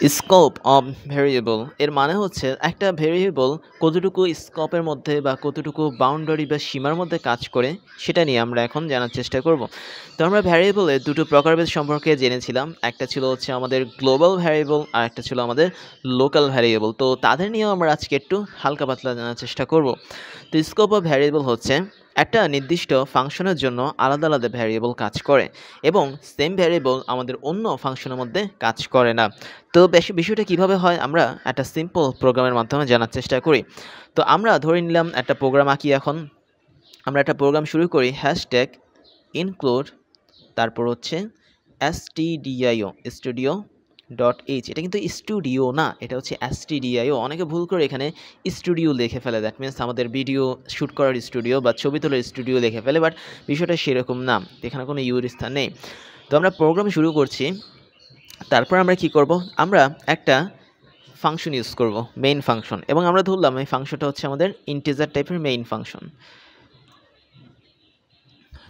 Scope of variable এর মানে হচ্ছে একটা ভেরিয়েবল কতটুকু স্কোপের মধ্যে বা কতটুকু বাউন্ডারি বা সীমার মধ্যে কাজ করে সেটা নিয়ে আমরা এখন জানার চেষ্টা করব। তো আমরা ভ্যারিয়েবলের দুটো প্রকারভেদ সম্পর্কে জেনেছিলাম, একটা ছিল হচ্ছে আমাদের গ্লোবাল ভ্যারিয়েবল আর একটা ছিল আমাদের লোকাল ভ্যারিয়েবল। তো তাদের নিয়েও আমরা আজকে একটু হালকা পাতলা জানার চেষ্টা করব। তো স্কোপ অফ ভ্যারিয়েবল হচ্ছে একটা নির্দিষ্ট ফাংশনের জন্য আলাদা আলাদা ভ্যারিয়েবল কাজ করে এবং সেম ভ্যারিয়েবল আমাদের অন্য ফাংশনের মধ্যে কাজ করে না। তো বিষয়টা কিভাবে হয় আমরা একটা সিম্পল প্রোগ্রামের মাধ্যমে জানার চেষ্টা করি। তো আমরা ধরে নিলাম একটা প্রোগ্রাম আঁকি। এখন আমরা একটা প্রোগ্রাম শুরু করি হ্যাশট্যাগ ইনক্লুড, তারপর হচ্ছে স্টুডিও ডট এইচ। এটা কিন্তু স্টুডিও না, এটা হচ্ছে stdio। অনেকে ভুল করে এখানে স্টুডিও লিখে ফেলে, দ্যাট মিনস আমাদের ভিডিও শ্যুট করার স্টুডিও বা ছবি তোলার স্টুডিও লিখে ফেলে, বাট বিষয়টা সেরকম না, এখানে কোনো ইউর স্থান নেই। তো আমরা প্রোগ্রাম শুরু করছি, তারপর আমরা কি করব, আমরা একটা ফাংশন ইউজ করব, মেইন ফাংশন, এবং আমরা ধরলাম এই ফাংশনটা হচ্ছে আমাদের ইন্টিজার টাইপের মেইন ফাংশন।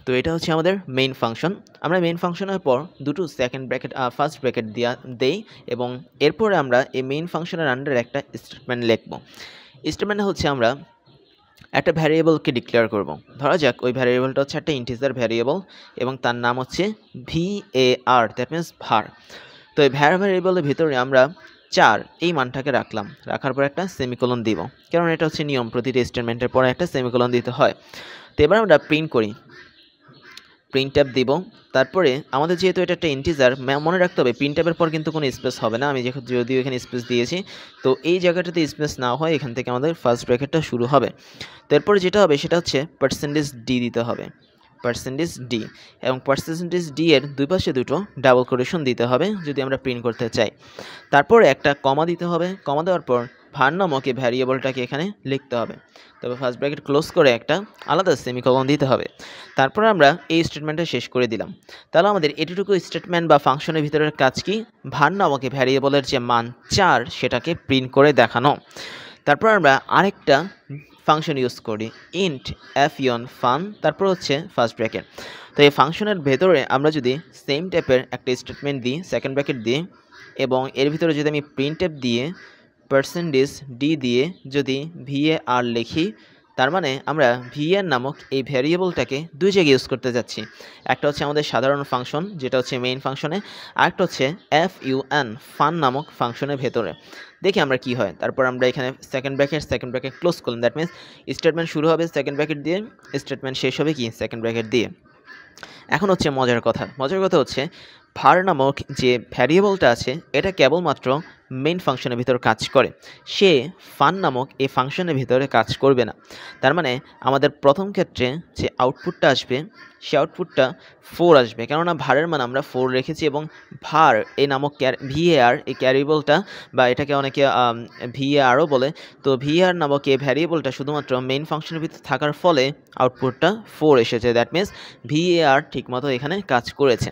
তো এটা হচ্ছে আমাদের মেইন ফাংশন। আমরা মেইন ফাংশনের পর দুটো সেকেন্ড ব্র্যাকেট ফার্স্ট ব্র্যাকেট দেই এবং এরপরে আমরা এই মেইন ফাংশনের আন্ডারে একটা স্টেটমেন্ট লিখব। স্টেটমেন্টে হচ্ছে আমরা একটা ভ্যারিয়েবলকে ডিক্লেয়ার করব। ধরা যাক ওই ভ্যারিয়েবলটা হচ্ছে একটা ইন্টিজার ভ্যারিয়েবল এবং তার নাম হচ্ছে var, দ্যাট মিনস var। তো এই ভ্যারিয়েবলের ভিতরে আমরা 4 এই মানটাকে রাখার পর একটা সেমিকোলন দিব, কারণ এটা হচ্ছে নিয়ম, প্রতিটি স্টেটমেন্টের পরে একটা সেমিকোলন দিতে হয়। তো এবার আমরা প্রিন্ট করি, প্রিন্ট ট্যাব দিব। তারপরে আমাদের যেহেতু এটা একটা ইন্টিজার, মনে রাখতে হবে প্রিন্ট ট্যাবের পর কিন্তু কোনো স্পেস হবে না। আমি যদিও এখানে স্পেস দিয়েছি, তো এই জায়গাটাতে স্পেস না হয় এখান থেকে আমাদের ফার্স্ট ব্র্যাকেটটা শুরু হবে। তারপরে যেটা হবে সেটা হচ্ছে %d দিতে হবে, %d, এবং %d এর দুই পাশে দুটো ডাবল কোটেশন দিতে হবে যদি আমরা প্রিন্ট করতে চাই। তারপরে একটা কমা দিতে হবে, কমা দেওয়ার পর var নামক এই ভ্যারিয়েবলটাকে এখানে লিখতে হবে। তবে ফার্স্ট ব্র্যাকেট ক্লোজ করে একটা আলাদা সেমিকোলন দিতে হবে। তারপর আমরা এই স্টেটমেন্টটা শেষ করে দিলাম। তাহলে আমাদের এটুকু স্টেটমেন্ট বা ফাংশনের ভিতরের কাজ কি, var নামক এই ভ্যারিয়েবলের যে মান 4 সেটাকে প্রিন্ট করে দেখানো। তারপর আমরা আরেকটা ফাংশন ইউজ করি ইন্ট fun, তারপর হচ্ছে ফার্স্ট ব্র্যাকেট। তো এই ফাংশনের ভেতরে আমরা যদি সেম টাইপের একটা স্টেটমেন্ট দিই, সেকেন্ড ব্র্যাকেট দিই, এবং এর ভিতরে যদি আমি প্রিন্ট ট্যাব দিয়ে %d দিয়ে যদি var লিখি, তার মানে আমরা var নামক এই ভ্যারিয়েবলটাকে দুই জায়গায় ইউজ করতে যাচ্ছি। একটা হচ্ছে আমাদের সাধারণ ফাংশন যেটা হচ্ছে মেইন ফাংশনে, আরেকটা হচ্ছে fun নামক ফাংশনের ভেতরে। দেখি আমরা কি হয়। তারপর আমরা এখানে সেকেন্ড ব্র্যাকেট ক্লোজ করলাম, দ্যাট মিনস স্টেটমেন্ট শুরু হবে সেকেন্ড ব্র্যাকেট দিয়ে, স্টেটমেন্ট শেষ হবে কি সেকেন্ড ব্র্যাকেট দিয়ে। এখন হচ্ছে মজার কথা হচ্ছে var নামক যে ভ্যারিয়েবলটা আছে এটা কেবলমাত্র মেইন ফাংশনের ভিতর কাজ করে, সে ফান নামক এই ফাংশনের ভিতরে কাজ করবে না। তার মানে আমাদের প্রথম ক্ষেত্রে যে আউটপুটটা আসবে সে আউটপুটটা 4 আসবে, কেননা ভারের মান আমরা 4 রেখেছি, এবং var এই নামক var এই ক্যারিয়েবলটা বা এটাকে অনেকে varও বলে। তো var নামক এই ভ্যারিয়েবলটা শুধুমাত্র মেইন ফাংশনের ভিতরে থাকার ফলে আউটপুটটা 4 এসেছে, দ্যাট মিনস var ঠিকমতো এখানে কাজ করেছে।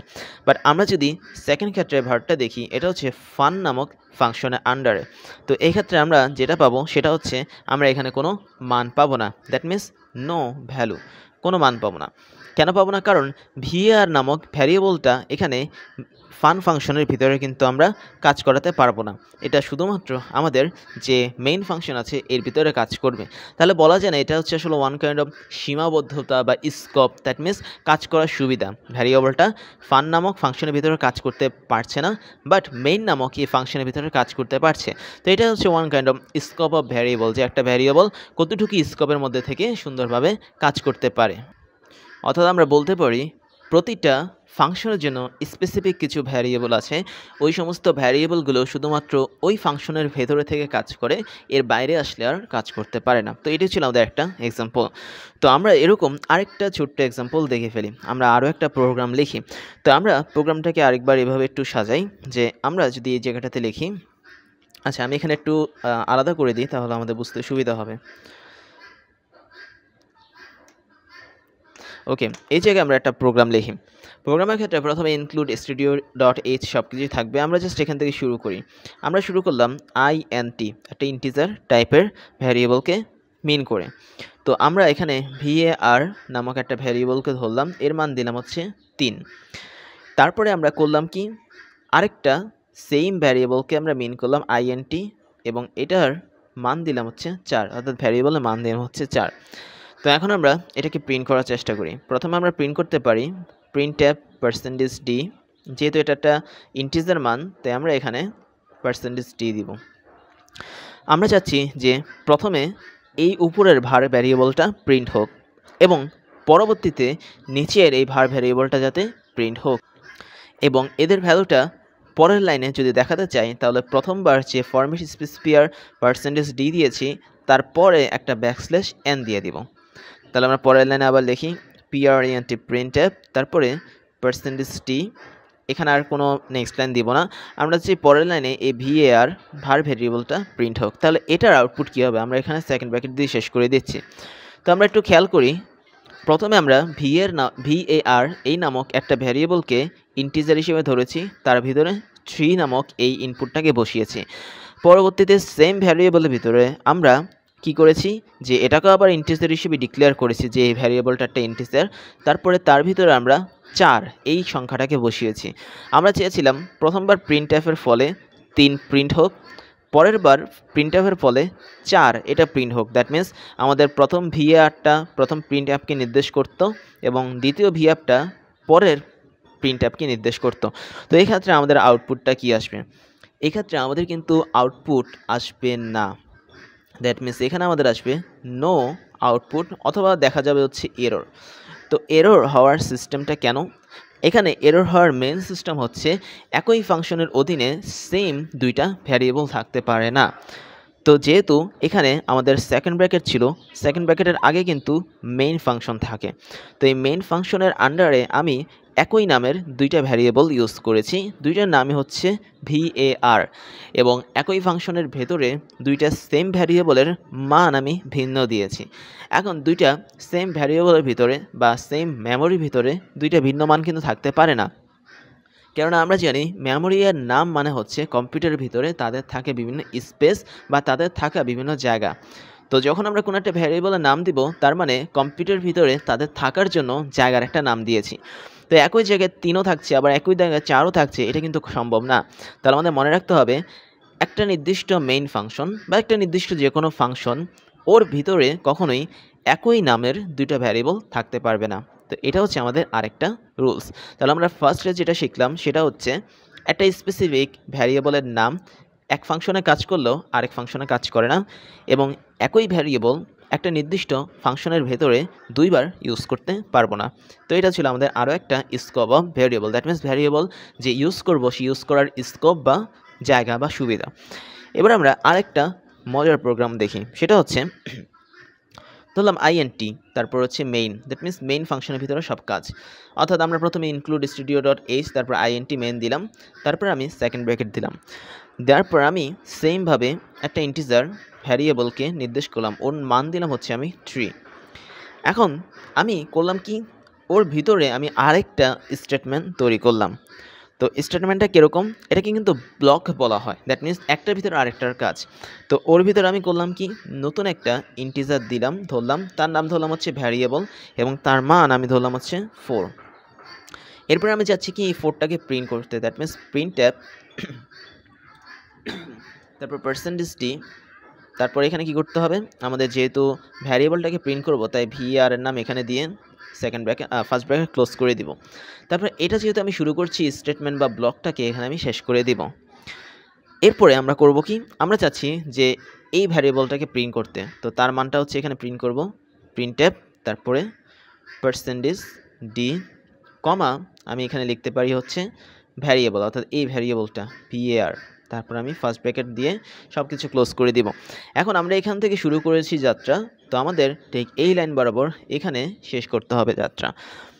বাট আমরা যদি সেকেন্ড ক্ষেত্রে ভার্বটা দেখি, এটা হচ্ছে ফান নামক ফাংশনের আন্ডারে। তো এই ক্ষেত্রে আমরা যেটা পাবো সেটা হচ্ছে আমরা এখানে কোনো মান পাবো না, দ্যাট মিনস নো ভ্যালু, কোনো মান পাবো না। কেন পাবো না? কারণ var নামক ভ্যারিয়েবলটা এখানে ফান ফাংশনের ভিতরে কিন্তু আমরা কাজ করাতে পারবো না, এটা শুধুমাত্র আমাদের যে মেইন ফাংশন আছে এর ভিতরে কাজ করবে। তাহলে বলা যায় না এটা হচ্ছে আসলে ওয়ান কাইন্ড অফ সীমাবদ্ধতা বা স্কোপ, দ্যাট মিনস কাজ করার সুবিধা। ভ্যারিয়েবলটা ফান নামক ফাংশনের ভিতরে কাজ করতে পারছে না, বাট মেইন নামক এই ফাংশনের ভিতরে কাজ করতে পারছে। তো এটা হচ্ছে one kind of scope of variable, যে একটা ভ্যারিয়েবল কতটুকু স্কোপের মধ্যে থেকে সুন্দরভাবে কাজ করতে পারে। অর্থাৎ আমরা বলতে পারি প্রতিটা ফাংশনের জন্য স্পেসিফিক কিছু ভ্যারিয়েবল আছে, ওই সমস্ত ভ্যারিয়েবলগুলো শুধুমাত্র ওই ফাংশনের ভেতরে থেকে কাজ করে, এর বাইরে আসলে আর কাজ করতে পারে না। তো এটি ছিল আমাদের একটা এক্সাম্পল। তো আমরা এরকম আরেকটা ছোট্ট এক্সাম্পল দেখে ফেলি, আমরা আরও একটা প্রোগ্রাম লিখি। তো আমরা প্রোগ্রামটাকে আরেকবার এভাবে একটু সাজাই, যে আমরা যদি এই জায়গাটাতে লিখি, আচ্ছা আমি এখানে একটু আলাদা করে দিই তাহলে আমাদের বুঝতে সুবিধা হবে। ওকে, এই জায়গায় আমরা একটা প্রোগ্রাম লিখি। প্রোগ্রামের ক্ষেত্রে প্রথমে ইনক্লুড stdio.h সব কিছুই থাকবে। আমরা জাস্ট এখান থেকে শুরু করি। আমরা শুরু করলাম int, একটা ইন্টিজার টাইপের ভ্যারিয়েবলকে মিন করে। তো আমরা এখানে var নামক একটা ভ্যারিয়েবলকে ধরলাম, এর মান দিলাম হচ্ছে 3। তারপরে আমরা করলাম কি, আরেকটা সেম ভ্যারিয়েবলকে আমরা মিন করলাম int এবং এটার মান দিলাম হচ্ছে 4, অর্থাৎ ভ্যারিয়েবলের মান দিলাম হচ্ছে 4। তো এখন আমরা এটাকে প্রিন্ট করার চেষ্টা করি। প্রথমে আমরা প্রিন্ট করতে পারি printf %d, যেহেতু এটা একটা ইন্টিজার মান তাই আমরা এখানে %d দিব। আমরা চাচ্ছি যে প্রথমে এই উপরের ভার ভ্যারিয়েবলটা প্রিন্ট হোক এবং পরবর্তীতে নিচের এই ভার ভ্যারিয়েবলটা যাতে প্রিন্ট হোক, এবং এদের ভ্যালুটা পরের লাইনে যদি দেখাতে চাই তাহলে প্রথমবার যে ফরম্যাট স্পেসিফায়ার %d দিয়েছি তারপরে একটা \n দিয়ে দিব। তাহলে আমরা পরের লাইনে আবার লিখি printf তারপরে %d, এখানে আর কোনো নেক্সট লাইন দিব না। আমরা যে পরের লাইনে এই var ভ্যারিয়েবলটা প্রিন্ট হোক। তাহলে এটার আউটপুট কী হবে, আমরা এখানে সেকেন্ড ব্র্যাকেট দিয়ে শেষ করে দিচ্ছি। তো আমরা একটু খেয়াল করি, প্রথমে আমরা var এই নামক একটা ভ্যারিয়েবলকে ইন্টিজার হিসেবে ধরেছি, তার ভিতরে 3 নামক এই ইনপুটটাকে বসিয়েছি। পরবর্তীতে সেম ভ্যারিয়েবলের ভিতরে আমরা কি করেছি যে এটাকে আবার ইন্টিজার হিসেবে ডিক্লেয়ার করেছি যে এই ভ্যারিয়েবলটা একটা ইন্টিজার, তারপরে তার ভিতরে আমরা 4 এই সংখ্যাটাকে বসিয়েছি। আমরা চেয়েছিলাম প্রথমবার প্রিন্টএফের ফলে 3 প্রিন্ট হোক, পরের বার প্রিন্টএফের ফলে 4 এটা প্রিন্ট হোক। দ্যাট মিন্স আমাদের প্রথম var প্রথম প্রিন্টএফকে নির্দেশ করত এবং দ্বিতীয় var পরের প্রিন্টএফকে নির্দেশ করত। তো এই ক্ষেত্রে আমাদের আউটপুটটা কি আসবে, এক্ষেত্রে আমাদের কিন্তু আউটপুট আসবে না। দ্যাট মিন্স এখানে আমাদের আসবে নো আউটপুট, অথবা দেখা যাবে হচ্ছে এরর। তো এরর হওয়ার সিস্টেমটা কেন, এখানে এরর হওয়ার মেন সিস্টেম হচ্ছে একই ফাংশনের অধীনে সেম দুইটা ভ্যারিয়েবল থাকতে পারে না। তো যেহেতু এখানে আমাদের সেকেন্ড ব্র্যাকেট ছিল, সেকেন্ড ব্র্যাকেটের আগে কিন্তু মেইন ফাংশন থাকে। তো এই মেইন ফাংশনের আন্ডারে আমি একই নামের দুইটা ভ্যারিয়েবল ইউজ করেছি, দুইটার নামই হচ্ছে var, এবং একই ফাংশনের ভেতরে দুইটা সেম ভ্যারিয়েবলের মান আমি ভিন্ন দিয়েছি। এখন দুইটা সেম ভ্যারিয়েবলের ভিতরে বা সেম মেমোরির ভিতরে দুইটা ভিন্ন মান কিন্তু থাকতে পারে না, কেননা আমরা জানি মেমোরি এর নাম মানে হচ্ছে কম্পিউটারের ভিতরে তাদের থাকে বিভিন্ন স্পেস বা তাদের থাকা বিভিন্ন জায়গা। তো যখন আমরা কোনো একটা ভ্যারিয়েবলের নাম দিব তার মানে কম্পিউটারের ভিতরে তাদের থাকার জন্য জায়গার একটা নাম দিয়েছি। তো একই জায়গায় 3ও থাকছে আবার একই জায়গায় 4ও থাকছে, এটা কিন্তু সম্ভব না। তাহলে আমাদের মনে রাখতে হবে একটা নির্দিষ্ট মেইন ফাংশন বা একটা নির্দিষ্ট যে কোনো ফাংশন, ওর ভিতরে কখনোই একই নামের দুইটা ভ্যারিয়েবল থাকতে পারবে না। তো এটা হচ্ছে আমাদের আরেকটা রুলস। তাহলে আমরা ফার্স্টে যেটা শিখলাম সেটা হচ্ছে একটা স্পেসিফিক ভ্যারিয়েবলের নাম এক ফাংশনে কাজ করলেও আরেক ফাংশনে কাজ করে না, এবং একই ভ্যারিয়েবল একটা নির্দিষ্ট ফাংশনের ভেতরে দুইবার ইউজ করতে পারবো না। তো এটা ছিল আমাদের আরও একটা scope of variable. That means variable যে ইউজ করবো সেই ইউজ করার স্কোপ বা জায়গা বা সুবিধা। এবার আমরা আরেকটা মজার প্রোগ্রাম দেখি, সেটা হচ্ছে ধরলাম int তারপর হচ্ছে মেইন, দ্যাট মিনস মেইন ফাংশনের ভিতরে সব কাজ। অর্থাৎ আমরা প্রথমে include studio.h তারপর int মেইন দিলাম, তারপর আমি সেকেন্ড ব্র্যাকেট দিলাম, দেওয়ার পর আমি সেমভাবে একটা ইন্টিজার ভ্যারিয়েবলকে নির্দেশ করলাম, ওর মান দিলাম হচ্ছে আমি 3। এখন আমি করলাম কি, ওর ভিতরে আমি আরেকটা স্টেটমেন্ট তৈরি করলাম। তো স্টেটমেন্টটা কীরকম, এটাকে কিন্তু ব্লক বলা হয়, দ্যাট মিনস একটার ভিতরে আরেকটার কাজ। তো ওর ভিতরে আমি করলাম কি, নতুন একটা ইন্টিজার দিলাম, ধরলাম তার নাম ধরলাম হচ্ছে ভ্যারিয়েবল এবং তার মান আমি ধরলাম হচ্ছে 4। এরপর আমি চাচ্ছি কি এই 4টাকে প্রিন্ট করতে, দ্যাট মিনস printf তারপর %d, তারপর এখানে কি করতে হবে, আমাদের যেহেতু ভ্যারিয়েবলটাকে প্রিন্ট করব তাই var এর নাম এখানে দিয়ে second bracket first bracket close করে দিব। তারপর এটা যেহেতু আমি শুরু করছি স্টেটমেন্ট বা ব্লকটাকে এখানে আমি শেষ করে দিব। এরপরে আমরা করব কি, আমরা চাচ্ছি যে এই ভ্যারিয়েবলটাকে প্রিন্ট করতে, তো তার মানটা হচ্ছে এখানে প্রিন্ট করব printf তারপরে %d কমা আমি এখানে লিখতে পারি হচ্ছে ভ্যারিয়েবল, অর্থাৎ এই ভ্যারিয়েবলটা var, তারপর আমি ফার্স্ট ব্র্যাকেট দিয়ে সব কিছু ক্লোজ করে দিব। এখন আমরা এখান থেকে শুরু করেছি যাত্রা, তো আমাদের ঠিক এই লাইন বরাবর এখানে শেষ করতে হবে যাত্রা।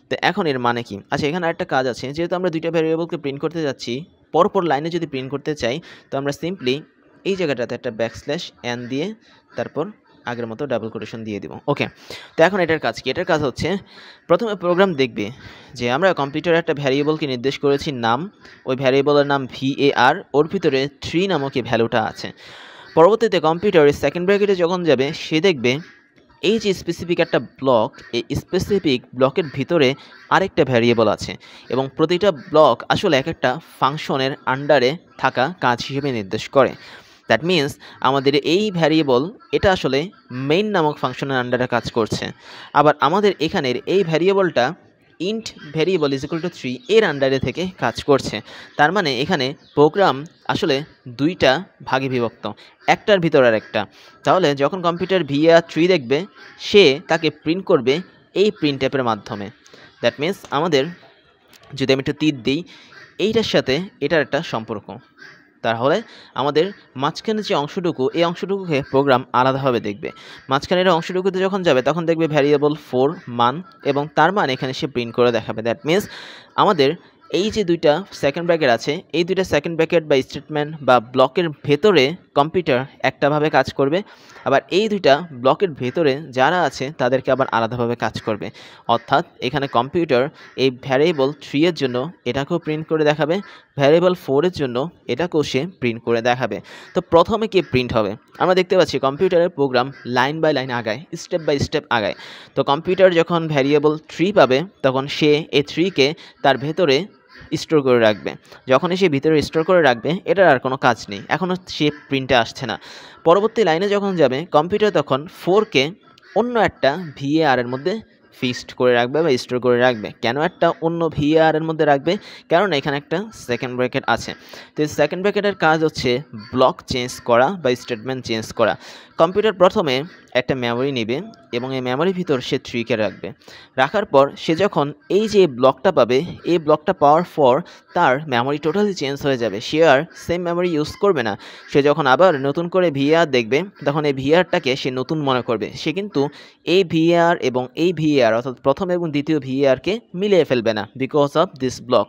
তো এখন এর মানে কি, আচ্ছা এখানে আরেকটা কাজ আছে, যেহেতু আমরা দুইটা ভ্যারিয়েবলকে প্রিন্ট করতে যাচ্ছি, পরপর লাইনে যদি প্রিন্ট করতে চাই তো আমরা সিম্পলি এই জায়গাটাতে একটা \n দিয়ে তারপর আগের মতো ডাবল কোটেশন দিয়ে দিব। ওকে, তো এখন এটার কাজ কি, এটার কাজ হচ্ছে প্রথমে প্রোগ্রাম দেখবে যে আমরা কম্পিউটারে একটা ভ্যারিয়েবলকে নির্দেশ করেছি নাম, ওই ভ্যারিয়েবলের নাম var, ওর ভিতরে 3 নামক এই ভ্যালুটা আছে। পরবর্তীতে কম্পিউটারের সেকেন্ড ব্র্যাকেটে যখন যাবে সে দেখবে এই যে স্পেসিফিক একটা ব্লক, এই স্পেসিফিক ব্লকের ভিতরে আরেকটা ভ্যারিয়েবল আছে এবং প্রতিটা ব্লক আসলে এক একটা ফাংশনের আন্ডারে থাকা কাজ হিসেবে নির্দেশ করে। দ্যাট মিন্স আমাদের এই ভ্যারিয়েবল এটা আসলে মেইন নামক ফাংশনের আন্ডারে কাজ করছে। আবার আমাদের এখানের এই ভ্যারিয়েবলটা int variable is equal to 3 এর আন্ডারে থেকে কাজ করছে। তার মানে এখানে প্রোগ্রাম আসলে দুইটা ভাগে বিভক্ত, একটার ভিতর আর একটা। তাহলে যখন কম্পিউটার var3 দেখবে সে তাকে প্রিন্ট করবে এই প্রিন্ট অ্যাপের মাধ্যমে। দ্যাট মিন্স আমাদের যদি আমি একটু তীর দিই, এইটার সাথে এটার একটা সম্পর্ক, তাহলে আমাদের মাঝখানে যে অংশটুকু, এই অংশটুকুকে প্রোগ্রাম আলাদাভাবে দেখবে। মাঝখানের অংশটুকুতে যখন যাবে তখন দেখবে ভ্যারিয়েবল 4 মান এবং তার মান এখানে সে প্রিন্ট করে দেখাবে। দ্যাট মিন্স আমাদের এই যে দুইটা সেকেন্ড ব্র্যাকেট আছে, এই দুইটা সেকেন্ড ব্র্যাকেট বা স্টেটমেন্ট বা ব্লকের ভেতরে কম্পিউটার একটাভাবে কাজ করবে, আবার এই দুইটা ব্লকের ভেতরে যারা আছে তাদেরকে আবার আলাদাভাবে কাজ করবে। অর্থাৎ এখানে কম্পিউটার এই ভ্যারিয়েবল 3 এর জন্য এটাকেও প্রিন্ট করে দেখাবে, ভ্যারিয়েবল 4 এর জন্য এটাকেও সে প্রিন্ট করে দেখাবে। তো প্রথমে কি প্রিন্ট হবে? আমরা দেখতে পাচ্ছি কম্পিউটারের প্রোগ্রাম লাইন বাই লাইন আগায়, স্টেপ বাই স্টেপ আগায়। তো কম্পিউটার যখন ভ্যারিয়েবল 3 পাবে তখন সে এই 3কে তার ভেতরে স্টোর করে রাখবে। যখনই সে ভিতরে স্টোর করে রাখবে এটার আর কোনো কাজ নেই, এখনও সে প্রিন্টে আসছে না। পরবর্তী লাইনে যখন যাবে কম্পিউটার তখন 4কে অন্য একটা var এর মধ্যে ফিক্সড করে রাখবে বা স্টোর করে রাখবে। কেন একটা অন্য var এর মধ্যে রাখবে? কারণ এখানে একটা সেকেন্ড ব্র্যাকেট আছে। তো এই সেকেন্ড ব্র্যাকেটের কাজ হচ্ছে ব্লক চেঞ্জ করা বা স্টেটমেন্ট চেঞ্জ করা। কম্পিউটার প্রথমে একটা মেমোরি নেবে এবং এই মেমোরির ভিতর সে 3কে রাখবে। রাখার পর সে যখন এই যে ব্লকটা পাবে, এই ব্লকটা পাওয়ার পর তার মেমোরি টোটালি চেঞ্জ হয়ে যাবে। সে আর সেম মেমোরি ইউজ করবে না। সে যখন আবার নতুন করে var দেখবে তখন এই varটাকে সে নতুন মনে করবে। সে কিন্তু এই var এবং এই var অর্থাৎ প্রথম এবং দ্বিতীয় varকে মিলিয়ে ফেলবে না, বিকজ অফ দিস ব্লক।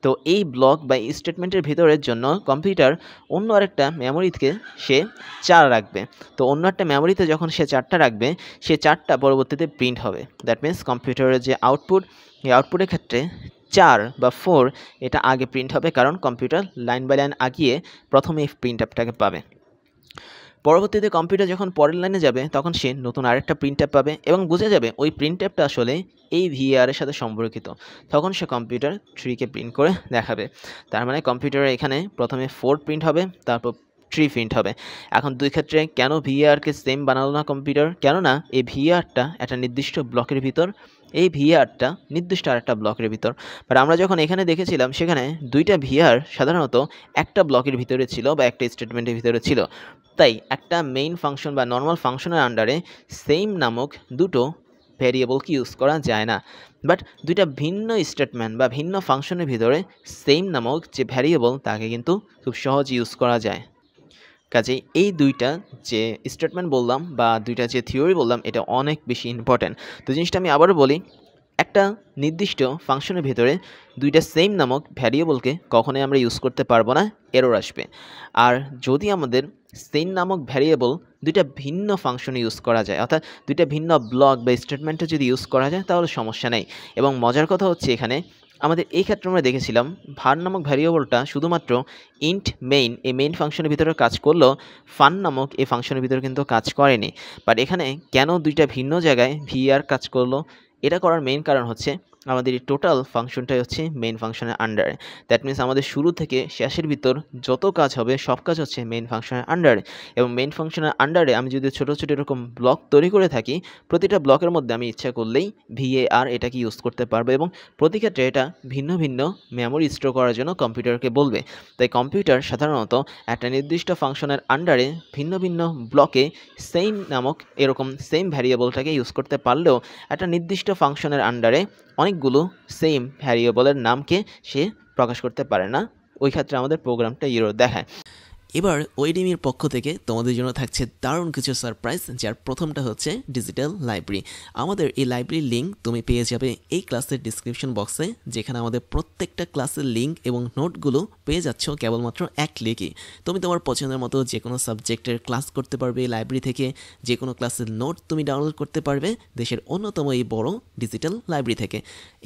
তো এই ব্লক বা স্টেটমেন্টের ভিতরের জন্য কম্পিউটার অন্য আরেকটা মেমোরিতে সে 4 রাখবে। তো অন্য একটা মেমোরিতে যখন সে 4টা রাখবে, সে 4টা পরবর্তীতে প্রিন্ট হবে। দ্যাট মিন্স কম্পিউটারের যে আউটপুট, এই আউটপুটের ক্ষেত্রে 4 বা 4 এটা আগে প্রিন্ট হবে, কারণ কম্পিউটার লাইন বাই লাইন আগিয়ে প্রথমে এই প্রিন্ট অ্যাপটাকে পাবে। পরবর্তীতে কম্পিউটার যখন পরের লাইনে যাবে তখন সে নতুন আরেকটা প্রিন্ট অ্যাপ পাবে এবং বুঝে যাবে ওই প্রিন্ট অ্যাপটা আসলে এই var এর সাথে সম্পর্কিত। তখন সে কম্পিউটার 3কে প্রিন্ট করে দেখাবে। তার মানে কম্পিউটারে এখানে প্রথমে 4 প্রিন্ট হবে, তারপর 3 প্রিন্ট হবে। এখন দুই ক্ষেত্রে কেন varকে সেম বানালো না কম্পিউটার? কেননা এই varটা একটা নির্দিষ্ট ব্লকের ভিতর, এই varটা নির্দিষ্ট আরেকটা ব্লকের ভিতর। বাট আমরা যখন এখানে দেখেছিলাম সেখানে দুইটা var সাধারণত একটা ব্লকের ভিতরে ছিল বা একটা স্টেটমেন্টের ভিতরে ছিল। তাই একটা মেইন ফাংশন বা নর্মাল ফাংশনের আন্ডারে সেম নামক দুটো ভ্যারিয়েবলকে ইউজ করা যায় না। বাট দুইটা ভিন্ন স্টেটমেন্ট বা ভিন্ন ফাংশনের ভিতরে সেম নামক যে ভ্যারিয়েবল তাকে কিন্তু খুব সহজ ইউজ করা যায়। কাজেই এই দুইটা যে স্টেটমেন্ট বললাম বা দুইটা যে থিওরি বললাম এটা অনেক বেশি ইম্পর্ট্যান্ট। তো জিনিসটা আমি আবারও বলি, একটা নির্দিষ্ট ফাংশনের ভিতরে দুইটা সেম নামক ভ্যারিয়েবলকে কখনোই আমরা ইউজ করতে পারবো না, এরর আসবে। আর যদি আমাদের সেম নামক ভ্যারিয়েবল দুইটা ভিন্ন ফাংশনে ইউজ করা যায়, অর্থাৎ দুইটা ভিন্ন ব্লক বা স্টেটমেন্টে যদি ইউজ করা যায় তাহলে সমস্যা নেই। এবং মজার কথা হচ্ছে এখানে আমাদের এই ক্ষেত্রে আমরা দেখেছিলাম var নামক ভ্যারিয়েবলটা শুধুমাত্র ইন্ট মেইন এই মেইন ফাংশনের ভিতরে কাজ করলো, ফান নামক এই ফাংশনের ভিতরে কিন্তু কাজ করেনি। বাট এখানে কেন দুইটা ভিন্ন জায়গায় var কাজ করলো? এটা করার মেইন কারণ হচ্ছে আমাদের এই টোটাল ফাংশনটাই হচ্ছে মেইন ফাংশনের আন্ডারে। দ্যাট মিন্স আমাদের শুরু থেকে শেষের ভিতর যত কাজ হবে সব কাজ হচ্ছে মেইন ফাংশনের আন্ডারে। এবং মেইন ফাংশনের আন্ডারে আমি যদি ছোটো ছোটো এরকম ব্লক তৈরি করে থাকি, প্রতিটা ব্লকের মধ্যে আমি ইচ্ছা করলেই var এটাকে ইউজ করতে পারবো এবং প্রতি ক্ষেত্রে এটা ভিন্ন ভিন্ন মেমোরি স্টোর করার জন্য কম্পিউটারকে বলবে। তাই কম্পিউটার সাধারণত একটা নির্দিষ্ট ফাংশনের আন্ডারে ভিন্ন ভিন্ন ব্লকে সেম নামক এরকম সেম ভ্যারিয়েবলটাকে ইউজ করতে পারলেও একটা নির্দিষ্ট ফাংশনের আন্ডারে অনেকগুলো সেম ভ্যারিয়েবলের নামকে সে প্রকাশ করতে পারে না। ওই ক্ষেত্রে আমাদের প্রোগ্রামটা এরর দেখায়। এবার ওয়েডিমির পক্ষ থেকে তোমাদের জন্য থাকছে দারুণ কিছু সারপ্রাইজ, যার প্রথমটা হচ্ছে ডিজিটাল লাইব্রেরি। আমাদের এই লাইব্রেরির লিঙ্ক তুমি পেয়ে যাবে এই ক্লাসের ডিসক্রিপশন বক্সে, যেখানে আমাদের প্রত্যেকটা ক্লাসের লিঙ্ক এবং নোটগুলো পেয়ে যাচ্ছ কেবলমাত্র এক ক্লিকে। তুমি তোমার পছন্দের মতো যে কোনো সাবজেক্টের ক্লাস করতে পারবে এই লাইব্রেরি থেকে, যে কোনো ক্লাসের নোট তুমি ডাউনলোড করতে পারবে দেশের অন্যতম এই বড় ডিজিটাল লাইব্রেরি থেকে।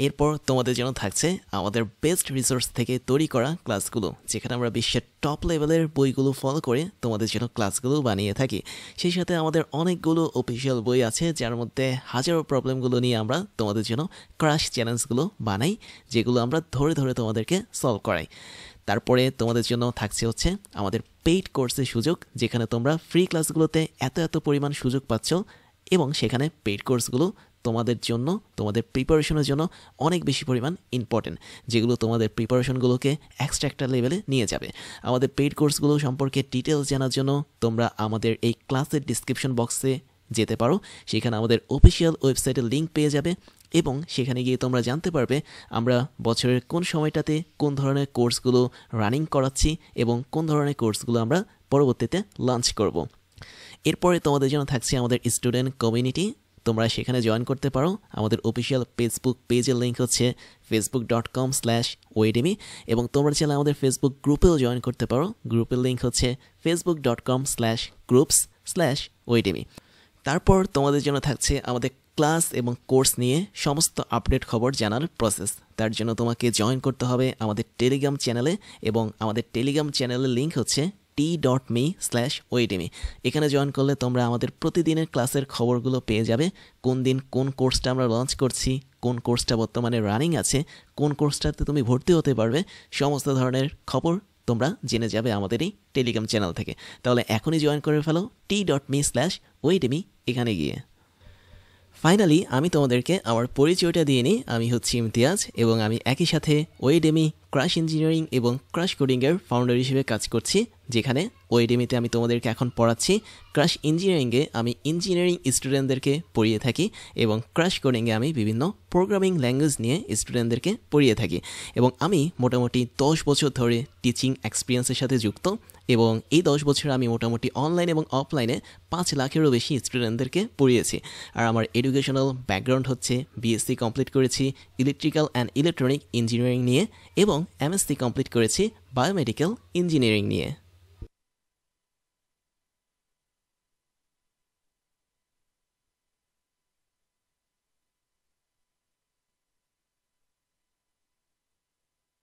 এরপর তোমাদের জন্য থাকছে আমাদের বেস্ট রিসোর্স থেকে তৈরি করা ক্লাসগুলো, যেখানে আমরা বিশ্বের টপ লেভেলের বইগুলো সেইগুলো ফলো করে তোমাদের জন্য ক্লাসগুলো বানিয়ে থাকি। সেই সাথে আমাদের অনেকগুলো অফিসিয়াল বই আছে, যার মধ্যে হাজারো প্রবলেমগুলো নিয়ে আমরা তোমাদের জন্য ক্রাশ চ্যালেঞ্জগুলো বানাই, যেগুলো আমরা ধরে ধরে তোমাদেরকে সলভ করাই। তারপরে তোমাদের জন্য থাকছে হচ্ছে আমাদের পেইড কোর্সের সুযোগ, যেখানে তোমরা ফ্রি ক্লাসগুলোতে এত পরিমাণ সুযোগ পাচ্ছ, এবং সেখানে পেইড কোর্সগুলো তোমাদের জন্য, তোমাদের প্রিপারেশনের জন্য অনেক বেশি পরিমাণ ইম্পর্টেন্ট, যেগুলো তোমাদের প্রিপারেশনগুলোকে এক্সট্রা একটা লেভেলে নিয়ে যাবে। আমাদের পেইড কোর্সগুলো সম্পর্কে ডিটেলস জানার জন্য তোমরা আমাদের এই ক্লাসের ডিসক্রিপশন বক্সে যেতে পারো। সেখানে আমাদের অফিসিয়াল ওয়েবসাইটের লিঙ্ক পেয়ে যাবে, এবং সেখানে গিয়ে তোমরা জানতে পারবে আমরা বছরের কোন সময়টাতে কোন ধরনের কোর্সগুলো রানিং করাচ্ছি এবং কোন ধরনের কোর্সগুলো আমরা পরবর্তীতে লঞ্চ করব। এরপরে তোমাদের জন্য থাকছে আমাদের স্টুডেন্ট কমিউনিটি। তোমরা সেখানে জয়েন করতে পারো। আমাদের অফিসিয়াল ফেসবুক পেজের লিঙ্ক হচ্ছে facebook.com/oedemy, এবং তোমরা চাইলে আমাদের ফেসবুক গ্রুপেও জয়েন করতে পারো। গ্রুপের লিঙ্ক হচ্ছে facebook.com/groups/oedemy। তারপর তোমাদের জন্য থাকছে আমাদের ক্লাস এবং কোর্স নিয়ে সমস্ত আপডেট খবর জানার প্রসেস। তার জন্য তোমাকে জয়েন করতে হবে আমাদের টেলিগ্রাম চ্যানেলে, এবং আমাদের টেলিগ্রাম চ্যানেলের লিঙ্ক হচ্ছে t.me/oedemy। এখানে জয়েন করলে তোমরা আমাদের প্রতিদিনের ক্লাসের খবরগুলো পেয়ে যাবে। কোন দিন কোন কোর্সটা আমরা লঞ্চ করছি, কোন কোর্সটা বর্তমানে রানিং আছে, কোন কোর্সটাতে তুমি ভর্তি হতে পারবে, সমস্ত ধরনের খবর তোমরা জেনে যাবে আমাদের এই টেলিগ্রাম চ্যানেল থেকে। তাহলে এখনই জয়েন করে ফেলো t.me/oedemy এখানে গিয়ে। ফাইনালি আমি তোমাদেরকে আমার পরিচয়টা দিয়ে নিই। আমি হচ্ছি ইমতিয়াজ, এবং আমি একই সাথে ওয়েডেমি, ক্রাশ ইঞ্জিনিয়ারিং এবং ক্রাশ কোডিংয়ের ফাউন্ডার হিসেবে কাজ করছি, যেখানে ওয়েডেমিতে আমি তোমাদেরকে এখন পড়াচ্ছি। ক্রাশ ইঞ্জিনিয়ারিংয়ে আমি ইঞ্জিনিয়ারিং স্টুডেন্টদেরকে পড়িয়ে থাকি, এবং ক্রাশ কোডিংয়ে আমি বিভিন্ন প্রোগ্রামিং ল্যাঙ্গুয়েজ নিয়ে স্টুডেন্টদেরকে পড়িয়ে থাকি। এবং আমি মোটামুটি 10 বছর ধরে টিচিং এক্সপিরিয়েন্সের সাথে যুক্ত, এবং এই 10 বছর আমি মোটামুটি অনলাইন এবং অফলাইনে 5 লাখেরও বেশি স্টুডেন্টদেরকে পড়িয়েছি। আর আমার এডুকেশনাল ব্যাকগ্রাউন্ড হচ্ছে বিএসসি কমপ্লিট করেছি ইলেকট্রিক্যাল অ্যান্ড ইলেকট্রনিক ইঞ্জিনিয়ারিং নিয়ে, এবং এমএসসি কমপ্লিট করেছি বায়োমেডিক্যাল ইঞ্জিনিয়ারিং নিয়ে।